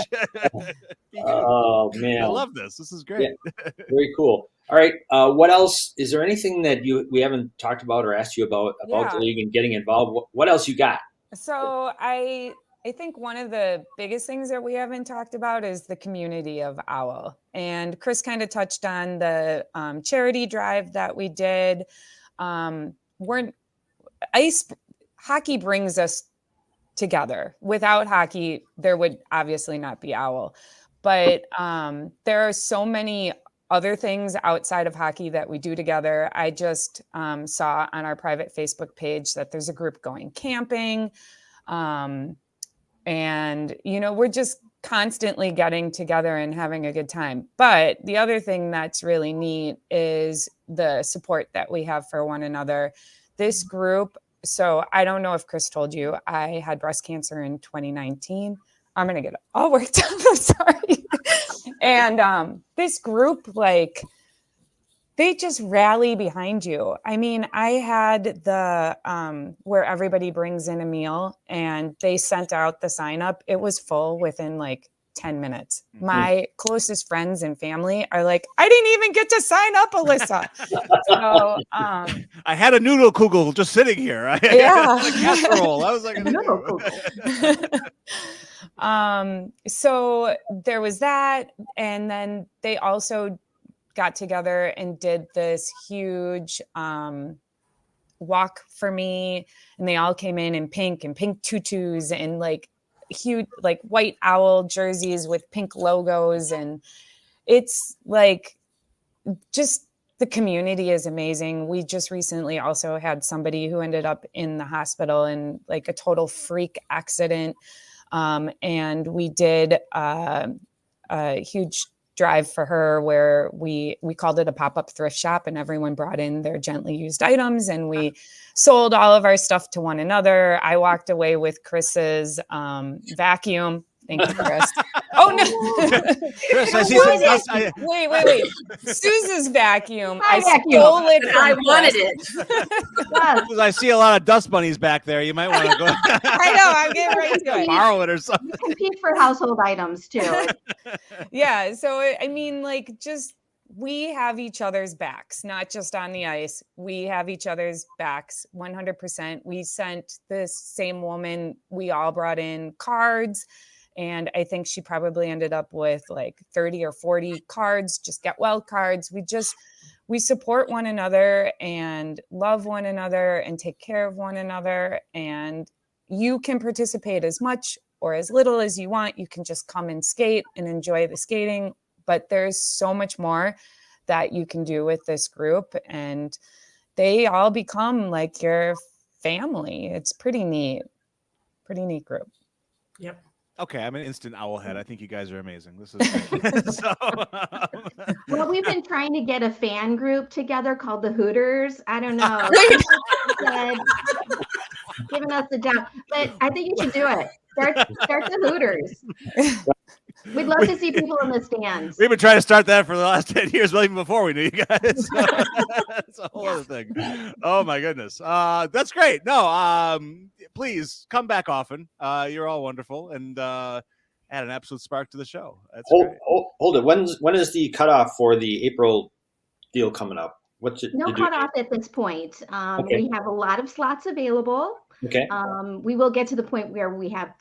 Be huge. Oh man, I love this. This is great. very cool. All right, what else? Is there anything that we haven't talked about or asked you about Yeah. the league and getting involved? What else you got? So I think one of the biggest things that we haven't talked about is the community of Owl. And Chris kind of touched on the charity drive that we did. Hockey brings us together. Without hockey, there would obviously not be Owl. But there are so many other things outside of hockey that we do together. I just saw on our private Facebook page that there's a group going camping. And, we're just constantly getting together and having a good time. But the other thing that's really neat is the support that we have for one another. This group, so I don't know if Chris told you, I had breast cancer in 2019. I'm going to get all worked up. I'm sorry. And this group, they just rally behind you. I mean, I had the where everybody brings in a meal, and they sent out the sign up. It was full within like 10 minutes. My closest friends and family are like, I didn't even get to sign up, Alyssa. So I had a noodle kugel just sitting here. I had a casserole. I was like, Noodle kugel. So there was that, and then they also got together and did this huge walk for me, and they all came in pink tutus and like huge like white owl jerseys with pink logos, and it's like just the community is amazing. We just recently also had somebody who ended up in the hospital in like a total freak accident, and we did a huge drive for her where we called it a pop-up thrift shop, and everyone brought in their gently used items, and we sold all of our stuff to one another. I walked away with Chris's vacuum. Thank you, Chris. Oh no, Chris, I see some dust. Wait. Suze's vacuum. My I vacuum. stole it from I wanted Chris. it. I see a lot of dust bunnies back there. You might want to go. I know. I'm getting right to it. Borrow it or something. Compete for household items too. Yeah. So I mean, like, just we have each other's backs, not just on the ice. We have each other's backs 100%. We sent this same woman, we all brought in cards. And I think she probably ended up with like 30 or 40 cards, just get well cards. We support one another and love one another and take care of one another. And you can participate as much or as little as you want. You can just come and skate and enjoy the skating. But there's so much more that you can do with this group. And they all become like your family. It's pretty neat. Pretty neat group. Yep. Okay, I'm an instant owl head. I think you guys are amazing. This is great. Well, we've been trying to get a fan group together called the Hooters. I don't know. Giving us the job, but I think you should do it. Start the Hooters. We'd love to see people in the stands. We've been trying to start that for the last 10 years, well, even before we knew you guys. So that's a whole other thing. Oh my goodness. That's great. No, please come back often. You're all wonderful and add an absolute spark to the show. That's great. Hold it. When is the cutoff for the April deal coming up? No cutoff at this point. Okay. We have a lot of slots available. Okay. We will get to the point where we have,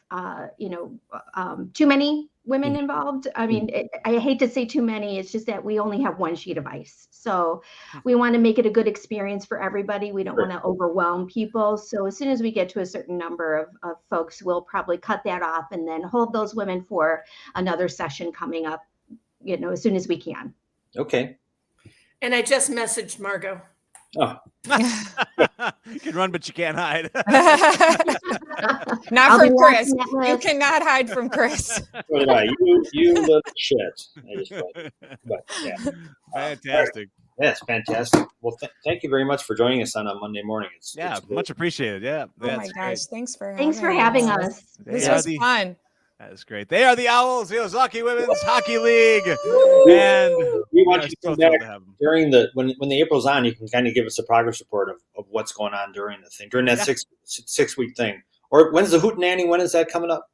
too many women involved. I mean, I hate to say too many. It's just that we only have one sheet of ice. So we want to make it a good experience for everybody. We don't want to overwhelm people. So as soon as we get to a certain number of folks, we'll probably cut that off and then hold those women for another session coming up, as soon as we can. Okay. And I just messaged Margot. Oh. You can run, but you can't hide. Not I'll from be Chris. watching that You list. cannot hide from Chris. So did I. You little shit. I just went. But yeah. Fantastic. That's fantastic. Well, thank you very much for joining us on a Monday morning. It's Much appreciated. Yeah. Oh my gosh. Great. Thanks for having us. This was fun. That is great. They are the Owls, the Ozaki Women's Hockey League. And we want you to so come thrilled back to have them. during when the April's on. You can kind of give us a progress report of what's going on during the thing, during that 6 week thing. Or when's the Hootenanny? When is that coming up?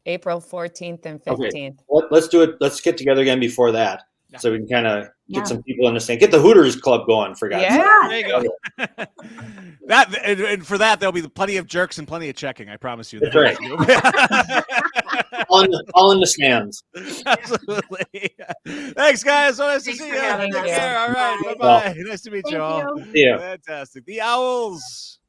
April 14th and 15th. Okay. Well, let's do it. Let's get together again before that. Yeah. So we can kind of get some people in the stand. Get the Hooters Club going, for God's sake. Yeah. There you go. And for that, there'll be plenty of jerks and plenty of checking. I promise you. That's right. all in the stands. Absolutely. Thanks, guys. So nice Thanks to see for you. having Take us. care. All right. Bye. Bye-bye. Nice to meet Thank you all. you. Yeah. Fantastic. The Owls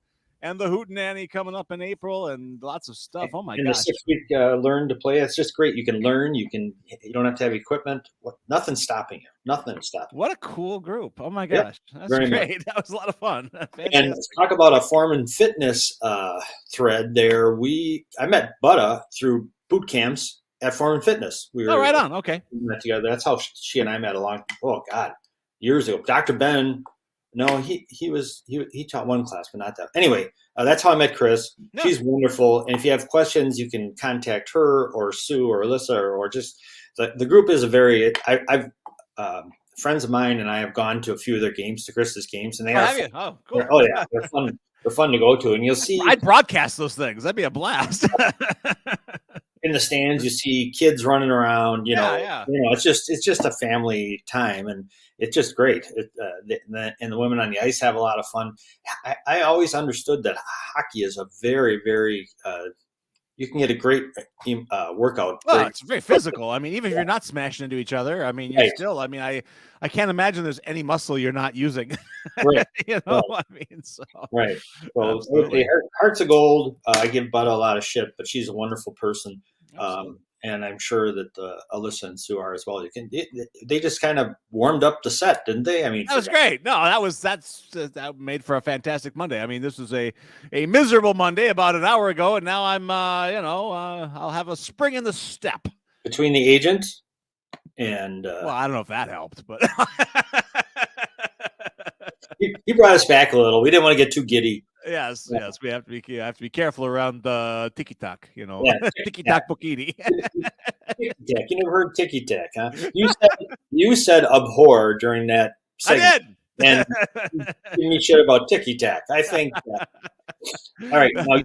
and the Hootenanny coming up in April and lots of stuff. Oh, my And gosh. the 6 week learn to play. It's just great. You can learn. You don't have to have equipment. Nothing's stopping you. Nothing's stopping you. What a cool group. Oh, my gosh. That's very great. That was a lot of fun. Fantastic. And let's talk about a form and fitness thread there. I met Butta through boot camps at Form and Fitness. We were right on. Okay. met together. That's how she and I met years ago. Dr. Ben, no, he taught one class, but not that. Anyway, that's how I met Chris. No. She's wonderful. And if you have questions, you can contact her or Sue or Alyssa or just the group is I've friends of mine and I have gone to a few of their games, to Chris's games, and they Oh, are have you? Oh, cool. oh yeah, they're fun. They're fun to go to, and you'll see I'd broadcast those things. That'd be a blast. in the stands, you see kids running around. Yeah. It's just a family time, and it's just great. And the women on the ice have a lot of fun. I always understood that hockey is a very, very you can get a great workout. Well, it's very physical. I mean, even if you're not smashing into each other, I mean, you're Right. still. I mean, I can't imagine there's any muscle you're not using. Right. You know, I mean, so Right. So absolutely. Hearts of Gold. I give Butta a lot of shit, but she's a wonderful person. Absolutely. And I'm sure that Alyssa and Sue are as well. They just kind of warmed up the set, didn't they? I mean, That was great. No, that made for a fantastic Monday. I mean, this was a miserable Monday about an hour ago, and now I'm I'll have a spring in the step. between the agent and Well, I don't know if that helped, but he brought us back a little. We didn't want to get too giddy. yes, we have to be careful around the tiki tac, Yeah, tiki tac bikini. Ticky tack. You never heard ticky tack, huh? You said abhor during that I segment. did. And giving me shit about ticky tack. I think. All right, now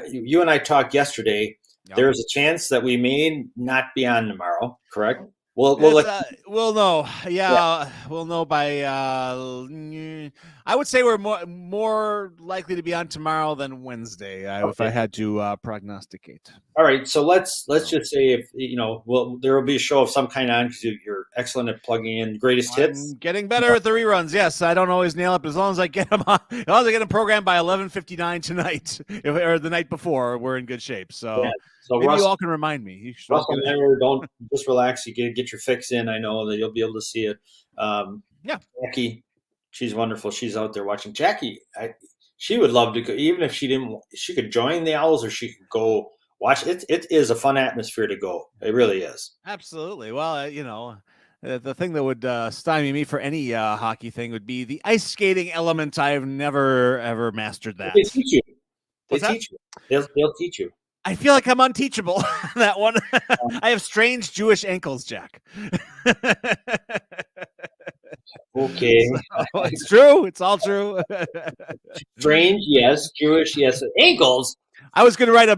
you and I talked yesterday. Yep. There's a chance that we may not be on tomorrow. Correct? We'll know. Yeah, we'll know by. I would say we're more likely to be on tomorrow than Wednesday, if I had to prognosticate. All right, so let's just say if there will be a show of some kind on because you're excellent at plugging in greatest hits. I'm getting better at the reruns. Yes, I don't always nail it, but as long as I get them on, as long as I get them programmed by 11:59 tonight or the night before, we're in good shape. So. Yeah. So maybe Russ, you all can remind me. Russell Menor, don't just relax. You get your fix in. I know that you'll be able to see it. Yeah. Jackie, she's wonderful. She's out there watching. Jackie, she would love to go, even if she didn't. She could join the Owls, or she could go watch. It is a fun atmosphere to go. It really is. Absolutely. Well, the thing that would stymie me for any hockey thing would be the ice skating element. I've never ever mastered that. They teach you. What's that? Teach you. They'll teach you. I feel like I'm unteachable. That one. I have strange Jewish ankles, Jack. Okay. So, it's true. It's all true. Strange, yes. Jewish, yes. Ankles. I was gonna write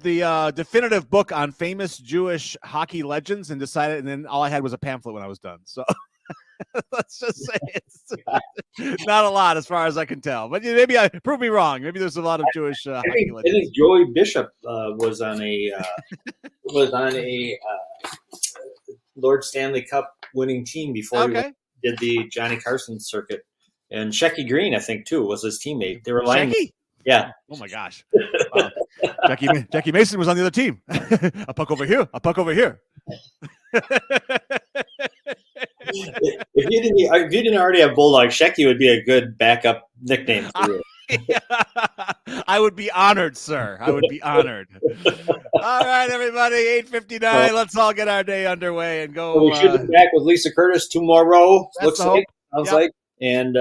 the definitive book on famous Jewish hockey legends and decided, and then all I had was a pamphlet when I was done. So let's just say it's not a lot as far as I can tell. But maybe prove me wrong. Maybe there's a lot of Jewish hockey legends. I think Joey Bishop was on a Lord Stanley Cup winning team before he did the Johnny Carson circuit, and Shecky Green, I think, too, was his teammate. They were lining. Yeah. Oh my gosh. Wow. Jackie Mason was on the other team. A puck over here. A puck over here. If you didn't already have Bulldog, Shecky would be a good backup nickname for you. I would be honored, sir. I would be honored. All right, everybody, 8:59. Let's all get our day underway and go. Well, we should be back with Lisa Curtis tomorrow. Sounds like. And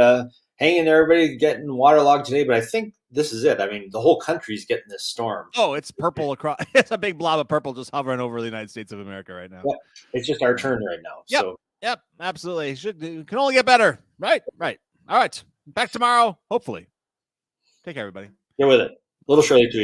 hang in there, everybody. Getting waterlogged today, but I think this is it. I mean, the whole country's getting this storm. Oh, it's purple across. It's a big blob of purple just hovering over the United States of America right now. Yep. It's just our turn right now. Yep. So. Yep, absolutely. It can only get better. Right. All right. Back tomorrow, hopefully. Take care, everybody. Get with it. Little Shirley to you.